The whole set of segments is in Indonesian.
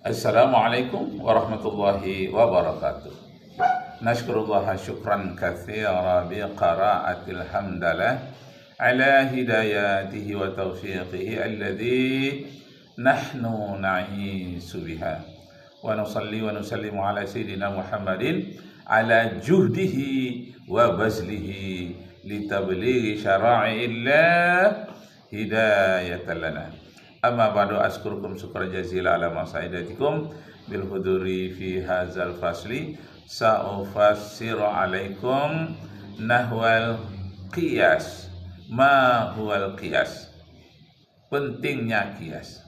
Assalamualaikum warahmatullahi wabarakatuh. Nashkurullah syukran katsira biqiraatil hamdalah ala hidayatihi wa taufiqihi alladhi nahnu na'isu biha. Wa nusalli wa nusallimu ala sayyidina Muhammadin ala juhdihi wa bazlihi litablighi syara'illah hidayatan lana. Amma ba'du, askurukum syukran jazila ala masa'idatikum bil huduri fi hadzal fasli. Sa'ufassiru alaikum nahwal qiyas. Ma huwal qiyas? Pentingnya qiyas.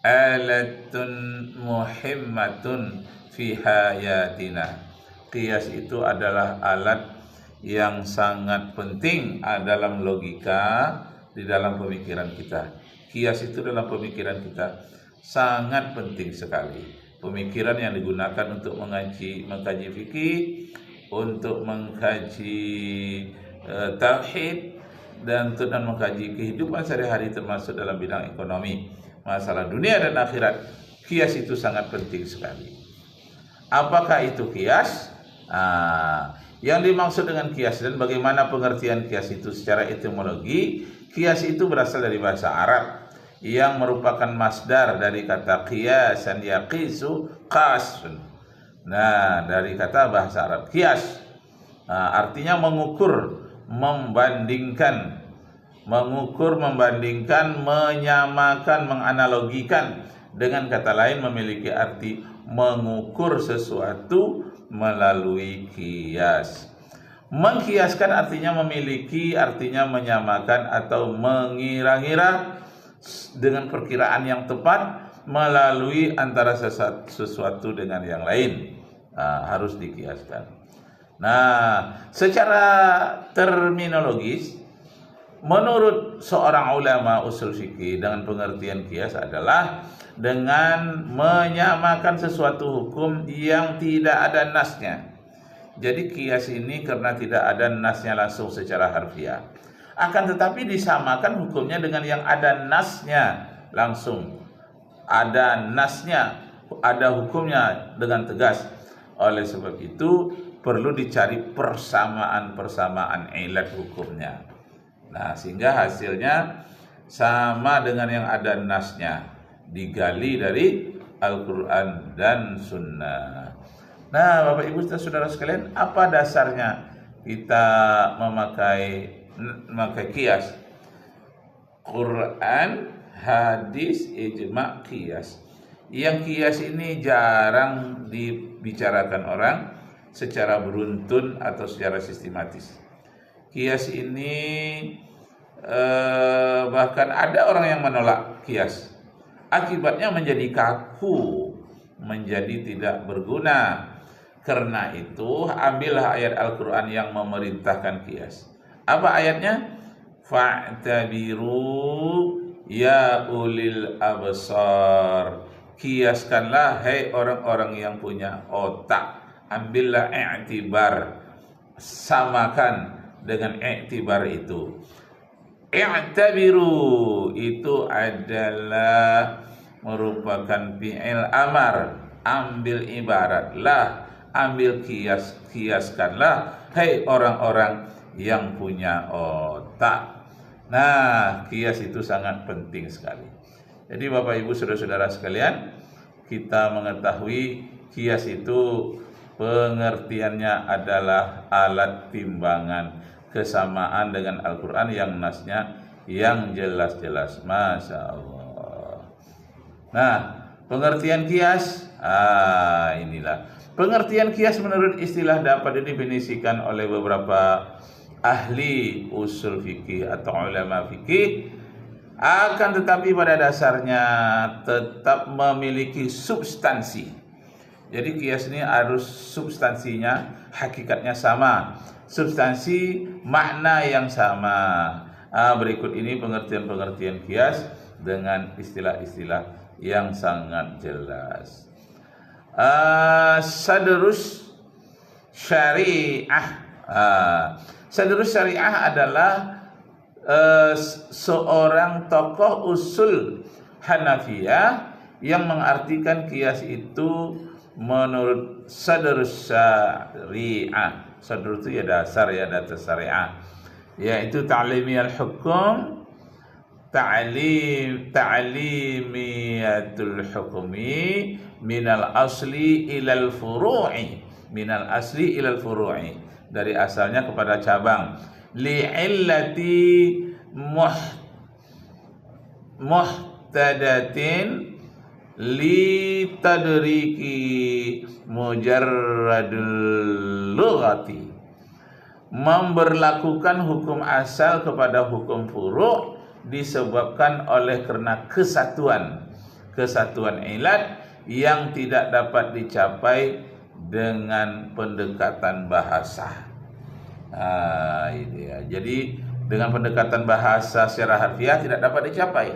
Alatun muhimmatun fi hayatina. Qiyas itu adalah alat yang sangat penting dalam logika, di dalam pemikiran kita. Qiyas itu dalam pemikiran kita sangat penting sekali. Pemikiran yang digunakan untuk mengkaji fikih, untuk mengkaji tauhid, dan untuk mengkaji kehidupan sehari-hari termasuk dalam bidang ekonomi, masalah dunia dan akhirat. Qiyas itu sangat penting sekali. Apakah itu qiyas? Yang dimaksud dengan qiyas dan bagaimana pengertian qiyas itu secara etimologi. Qiyas itu berasal dari bahasa Arab yang merupakan masdar dari kata qiyasan yaqisu qasun. Nah, dari kata bahasa Arab qiyas artinya mengukur, membandingkan, menyamakan, menganalogikan. Dengan kata lain memiliki arti mengukur sesuatu melalui qiyas. Mengkiaskan artinya memiliki, artinya menyamakan atau mengira-ngira dengan perkiraan yang tepat melalui antara sesuatu dengan yang lain. Harus dikiaskan. Nah, secara terminologis, menurut seorang ulama usul fikih, dengan pengertian qiyas adalah dengan menyamakan sesuatu hukum yang tidak ada nasnya. Jadi qiyas ini karena tidak ada nasnya langsung secara harfiah, akan tetapi disamakan hukumnya dengan yang ada nasnya langsung. Ada nasnya, ada hukumnya dengan tegas. Oleh sebab itu perlu dicari persamaan ilat hukumnya. Nah, sehingga hasilnya sama dengan yang ada nasnya, digali dari Al-Quran dan Sunnah. Nah, Bapak Ibu dan saudara sekalian, apa dasarnya kita memakai qiyas? Quran, hadis, ijma', qiyas. Yang qiyas ini jarang dibicarakan orang secara beruntun atau secara sistematis. Qiyas ini bahkan ada orang yang menolak qiyas. Akibatnya menjadi kaku, menjadi tidak berguna. Karena itu ambillah ayat Al-Quran yang memerintahkan qiyas. Apa ayatnya? Fa'tabiru ya ulil absar. Qiyaskanlah hai orang-orang yang punya otak. Ambillah i'tibar, samakan dengan i'tibar itu. I'tabiru itu adalah merupakan fi'il amar. Ambil ibaratlah, ambil kiaskanlah hai orang-orang yang punya otak. Nah, qiyas itu sangat penting sekali. Jadi Bapak Ibu saudara-saudara sekalian, kita mengetahui qiyas itu pengertiannya adalah alat timbangan, kesamaan dengan Al-Quran yang nasnya yang jelas-jelas. Masya Allah. Nah, pengertian qiyas, inilah. Pengertian qiyas menurut istilah dapat didefinisikan oleh beberapa ahli usul fikih atau ulama fikih, akan tetapi pada dasarnya tetap memiliki substansi. Jadi qiyas ini harus substansinya, hakikatnya sama, substansi makna yang sama. Berikut ini pengertian-pengertian qiyas dengan istilah-istilah yang sangat jelas. Sadrus syariah. Sadrus syariah adalah seorang tokoh usul Hanafiyah yang mengartikan kias itu menurut sadr syariah. Sadr itu ya dasar, ya dasar syariah, yaitu ta'limiyal hukum, ta'limiyatul hukmi minal asli ilal furu'i, minal asli ilal furu'i, dari asalnya kepada cabang, li'illati muhtadatin li tadriki mujarradul lughati, memberlakukan hukum asal kepada hukum furu' disebabkan oleh karena kesatuan ilat yang tidak dapat dicapai dengan pendekatan bahasa. Ini ya. Jadi dengan pendekatan bahasa secara harfiah tidak dapat dicapai,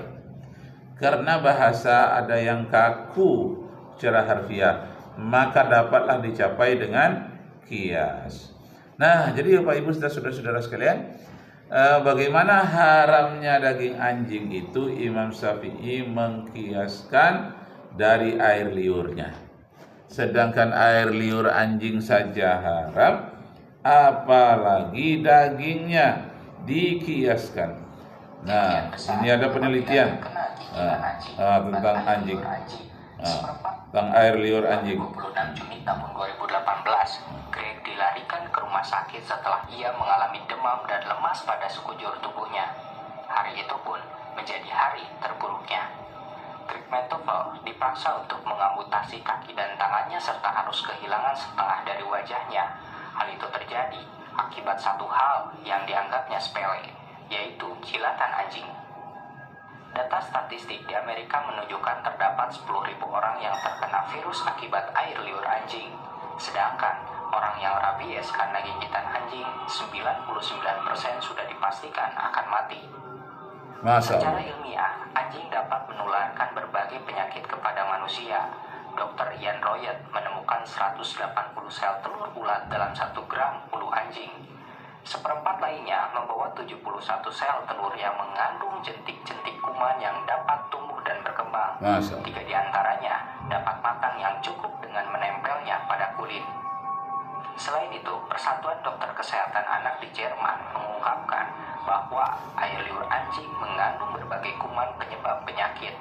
karena bahasa ada yang kaku secara harfiah, maka dapatlah dicapai dengan kias. Nah, jadi Bapak Ibu saudara-saudara sekalian, bagaimana haramnya daging anjing itu Imam Syafi'i mengkiaskan dari air liurnya. Sedangkan air liur anjing saja haram, apalagi dagingnya dikiaskan. Nah, ini ada penelitian tentang anjing, tentang air liur anjing. 26 Juni tahun 2018, Greg dilarikan ke rumah sakit setelah ia mengalami demam dan lemas pada sekujur tubuhnya. Hari itu pun menjadi hari terburuknya. Greg Mentoffel dipaksa untuk mengamputasi kaki dan tangannya serta harus kehilangan setengah dari wajahnya. Hal itu terjadi akibat satu hal yang dianggapnya sepele, yaitu jilatan anjing. Data statistik di Amerika menunjukkan terdapat 10.000 orang yang terkena virus akibat air liur anjing. Sedangkan orang yang rabies karena gigitan anjing, 99% sudah dipastikan akan mati. Secara ilmiah, anjing dapat menularkan berbagai penyakit kepada manusia. Dr. Ian Royet menemukan 180 sel telur ulat dalam 1 gram bulu anjing. Seperempat lainnya membawa 71 sel telur yang mengandung jentik-jentik kuman yang dapat tumbuh dan berkembang. 3 diantaranya dapat matang yang cukup dengan menempelnya pada kulit. Selain itu, Persatuan Dokter Kesehatan Anak di Jerman mengungkapkan bahwa air liur anjing mengandung berbagai kuman penyebab penyakit.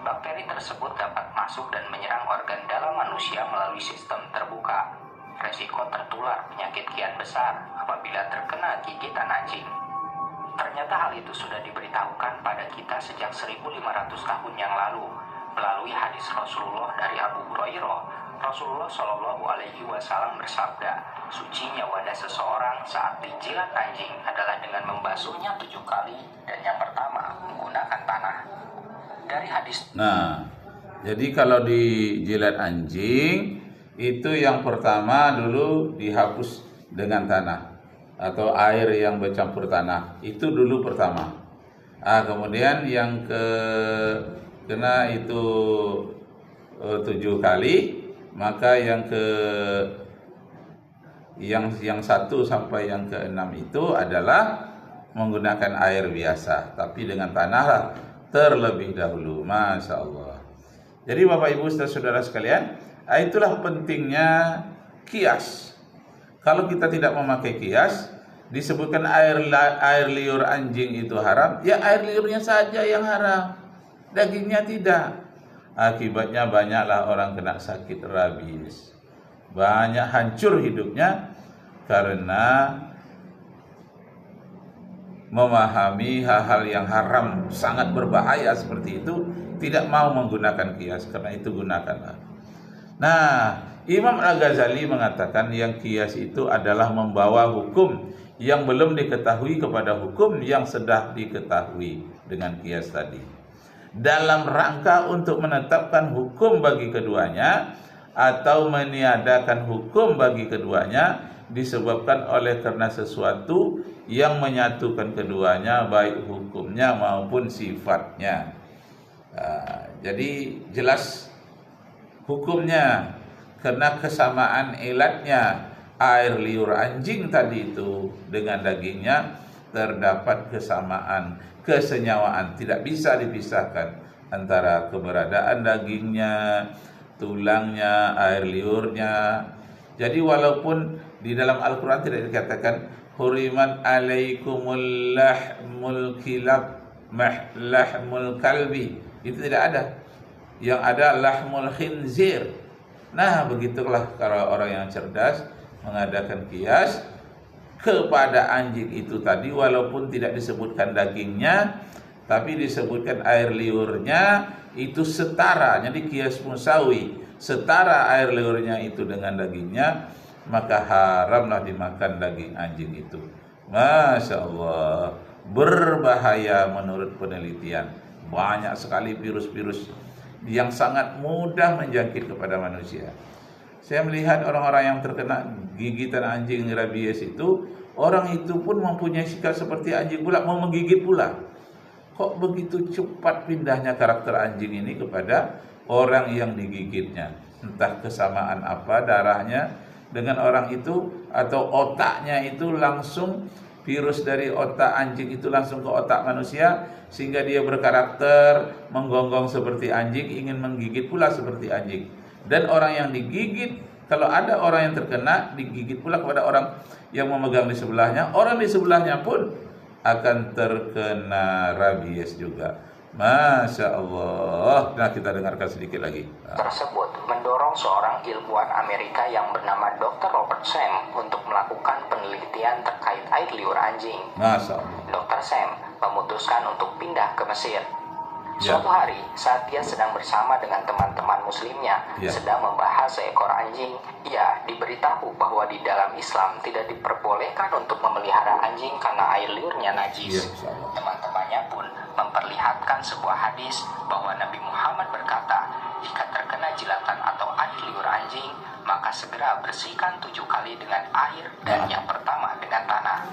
Bakteri tersebut dapat masuk dan menyerang organ dalam manusia melalui sistem terbuka. Resiko tertular penyakit kian besar apabila terkena gigitan anjing. Ternyata hal itu sudah diberitahukan pada kita sejak 1500 tahun yang lalu melalui hadis Rasulullah dari Abu Hurairah. Rasulullah Shallallahu Alaihi Wasallam bersabda, sucinya wadah seseorang saat dijilat anjing adalah dengan membasuhnya 7 kali, dan yang pertama menggunakan tanah. Dari hadis. Nah, jadi kalau dijilat anjing itu yang pertama dulu dihapus dengan tanah atau air yang bercampur tanah, itu dulu pertama. Kemudian yang kena itu 7 kali, maka yang yang 1 sampai yang ke-6 itu adalah menggunakan air biasa, tapi dengan tanah terlebih dahulu. Masya Allah. Jadi Bapak Ibu saudara sekalian, itulah pentingnya kias. Kalau kita tidak memakai kias, disebutkan air liur anjing itu haram, ya air liurnya saja yang haram, dagingnya tidak. Akibatnya banyaklah orang kena sakit rabies, banyak hancur hidupnya karena memahami hal-hal yang haram sangat berbahaya seperti itu, tidak mau menggunakan kias. Karena itu gunakanlah. Nah, Imam Al-Ghazali mengatakan yang kias itu adalah membawa hukum yang belum diketahui kepada hukum yang sudah diketahui dengan kias tadi, dalam rangka untuk menetapkan hukum bagi keduanya atau meniadakan hukum bagi keduanya, disebabkan oleh karena sesuatu yang menyatukan keduanya, baik hukumnya maupun sifatnya. Jadi jelas hukumnya karena kesamaan ilatnya air liur anjing tadi itu dengan dagingnya terdapat kesamaan, kesenyawaan, tidak bisa dipisahkan. antara keberadaan dagingnya, tulangnya, air liurnya. Jadi walaupun di dalam Al-Quran tidak dikatakan hurimat alaikumul lahmul kilab lahmul kalbi, itu tidak ada. Yang ada lahmul khinzir. Nah, begitulah kalau orang yang cerdas mengadakan kias kepada anjing itu tadi, walaupun tidak disebutkan dagingnya, tapi disebutkan air liurnya, itu setara. Jadi kias musawi, setara air liurnya itu dengan dagingnya, maka haramlah dimakan daging anjing itu. Masya Allah, berbahaya menurut penelitian. Banyak sekali virus-virus yang sangat mudah menjangkit kepada manusia. Saya melihat orang-orang yang terkena gigitan anjing rabies itu, orang itu pun mempunyai sikap seperti anjing pula, mau menggigit pula. Kok begitu cepat pindahnya karakter anjing ini kepada orang yang digigitnya? Entah kesamaan apa darahnya dengan orang itu, atau otaknya itu langsung, virus dari otak anjing itu langsung ke otak manusia, sehingga dia berkarakter menggonggong seperti anjing, ingin menggigit pula seperti anjing. Dan orang yang digigit, kalau ada orang yang terkena, digigit pula kepada orang yang memegang di sebelahnya, orang di sebelahnya pun akan terkena rabies juga. Masya Allah. Nah, kita dengarkan sedikit lagi. Tersebut mendorong seorang ilmuwan Amerika yang bernama Dr. Robert Sam untuk melakukan penelitian terkait air liur anjing. Masya Allah. Dr. Sam memutuskan untuk pindah ke Mesir. Suatu hari, saat dia sedang bersama dengan teman-teman muslimnya, sedang membahas seekor anjing, ia diberitahu bahwa di dalam Islam tidak diperbolehkan untuk memelihara anjing karena air liurnya najis. Teman-temannya pun memperlihatkan sebuah hadis bahwa Nabi Muhammad berkata, jika terkena jilatan atau air liur anjing, maka segera bersihkan 7 kali dengan air dan yang pertama dengan tanah.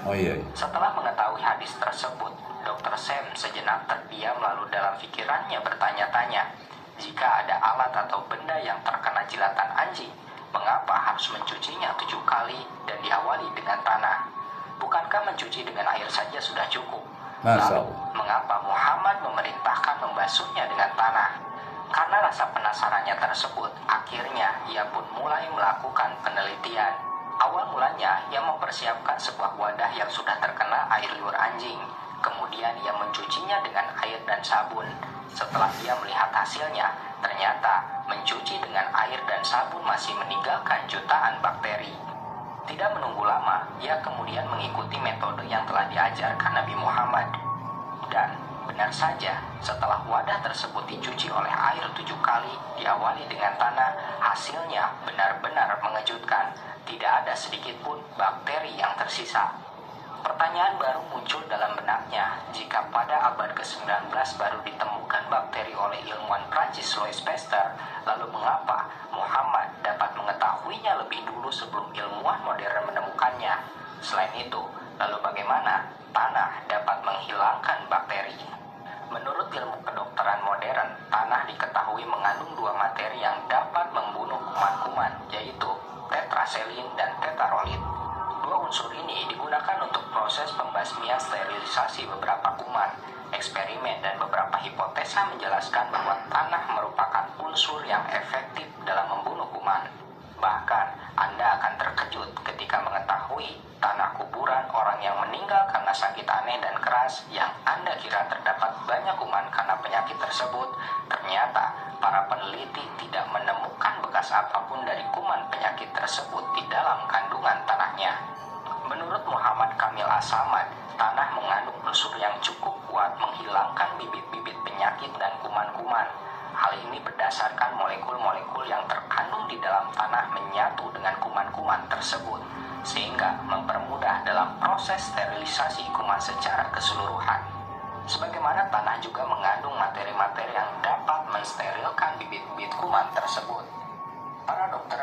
Setelah mengetahui hadis tersebut, Dr. Sam sejenak terdiam, lalu dalam pikirannya bertanya-tanya, jika ada alat atau benda yang terkena jilatan anjing, mengapa harus mencucinya 7 kali dan diawali dengan tanah? Bukankah mencuci dengan air saja sudah cukup? Lalu, mengapa Muhammad memerintahkan membasuhnya dengan tanah? Karena rasa penasarannya tersebut, akhirnya ia pun mulai melakukan penelitian. Awal mulanya, ia mempersiapkan sebuah wadah yang sudah terkena air liur anjing. Kemudian ia mencucinya dengan air dan sabun. Setelah ia melihat hasilnya, ternyata mencuci dengan air dan sabun masih meninggalkan jutaan bakteri. Tidak menunggu lama, ia kemudian mengikuti metode yang telah diajarkan Nabi Muhammad. Dan benar saja, setelah wadah tersebut dicuci oleh air 7 kali, diawali dengan tanah, hasilnya benar-benar mengejutkan. Tidak ada sedikit pun bakteri yang tersisa. Pertanyaan baru muncul dalam benaknya, jika pada abad ke-19 baru ditemukan bakteri oleh ilmuwan Prancis Louis Pasteur, lalu mengapa Muhammad dapat mengetahuinya lebih dulu sebelum ilmuwan modern menemukannya? Selain itu, lalu bagaimana tanah dapat menghilangkan bakteri? Menurut ilmu kedokteran modern, tanah diketahui mengandung 2 materi yang dapat membunuh kuman-kuman, yaitu tetraselin dan tetrarolit. 2 unsur ini digunakan untuk proses pembasmian sterilisasi beberapa kuman. Eksperimen dan beberapa hipotesa menjelaskan bahwa tanah merupakan unsur yang efektif dalam membunuh kuman. Bahkan, Anda akan terkejut ketika mengetahui tanah kuburan orang yang meninggal karena sakit aneh dan keras yang Anda kira terdapat banyak kuman karena penyakit tersebut. Ternyata, para peneliti tidak menemukan bekas apapun dari kuman penyakit tersebut di dalam kandungan tanahnya. Menurut Muhammad Kamil As-Samad, tanah mengandung unsur yang cukup kuat menghilangkan bibit-bibit penyakit dan kuman-kuman. Hal ini berdasarkan molekul-molekul yang terkandung di dalam tanah menyatu dengan kuman-kuman tersebut, sehingga mempermudah dalam proses sterilisasi kuman secara keseluruhan. Sebagaimana tanah juga mengandung materi-materi yang dapat mensterilkan bibit-bibit kuman tersebut. Para dokter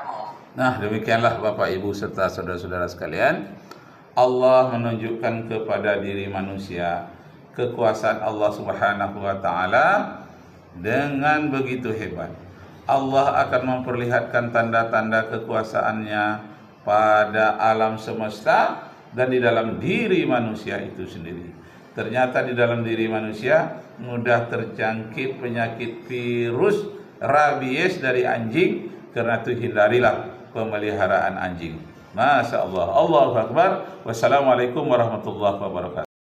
Nah, demikianlah Bapak Ibu serta saudara-saudara sekalian, Allah menunjukkan kepada diri manusia kekuasaan Allah Subhanahu wa taala dengan begitu hebat. Allah akan memperlihatkan tanda-tanda kekuasaannya pada alam semesta dan di dalam diri manusia itu sendiri. ternyata di dalam diri manusia mudah terjangkit penyakit virus rabies dari anjing. Karena itu hindarilah pemeliharaan anjing. Masya Allah. Allahu Akbar. Wassalamualaikum warahmatullahi wabarakatuh.